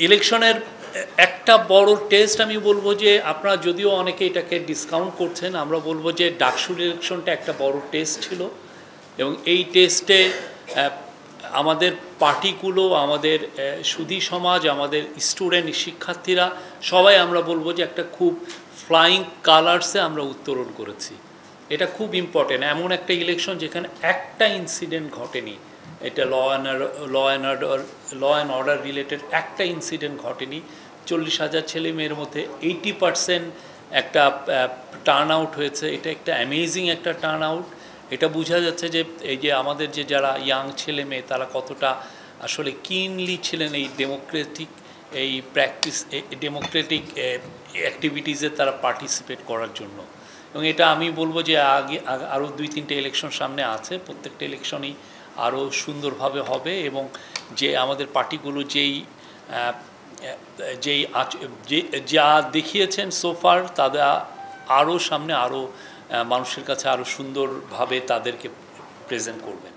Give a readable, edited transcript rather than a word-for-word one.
ইলেকশনের একটা বড় টেস্ট আমি বলবো যে আপনারা যদিও অনেকে এটাকে ডিসকাউন্ট করছেন, আমরা বলবো যে ডাকসুর ইলেকশনটা একটা বড় টেস্ট ছিল এবং এই টেস্টে আমাদের পার্টিগুলো, আমাদের সুধী সমাজ, আমাদের স্টুডেন্ট শিক্ষার্থীরা সবাই আমরা বলবো যে একটা খুব ফ্লাইং কালার্সে আমরা উত্তরণ করেছি। এটা খুব ইম্পর্টেন্ট, এমন একটা ইলেকশন যেখানে একটা ইনসিডেন্ট ঘটেনি, এটা ল অ্যান্ড অর্ডার রিলেটেড একটা ইনসিডেন্ট ঘটেনি। 40,000 ছেলে মেয়ের মধ্যে 80% একটা টার্ন আউট হয়েছে। এটা একটা অ্যামেজিং একটা টার্ন আউট। এটা বোঝা যাচ্ছে যে এই যে আমাদের যে যারা ইয়াং ছেলে মেয়ে তারা কতটা আসলে কিনলি ছিলেন এই ডেমোক্রেটিক অ্যাক্টিভিটিসে তারা পার্টিসিপেট করার জন্য। এবং এটা আমি বলবো যে আরও 2-3টে ইলেকশন সামনে আছে, প্রত্যেকটা ইলেকশনই আরও সুন্দরভাবে হবে এবং যে আমাদের পার্টিগুলো যা দেখিয়েছেন সোফার তারা আরও সামনে আরও মানুষের কাছে আরও সুন্দরভাবে তাদেরকে প্রেজেন্ট করবেন।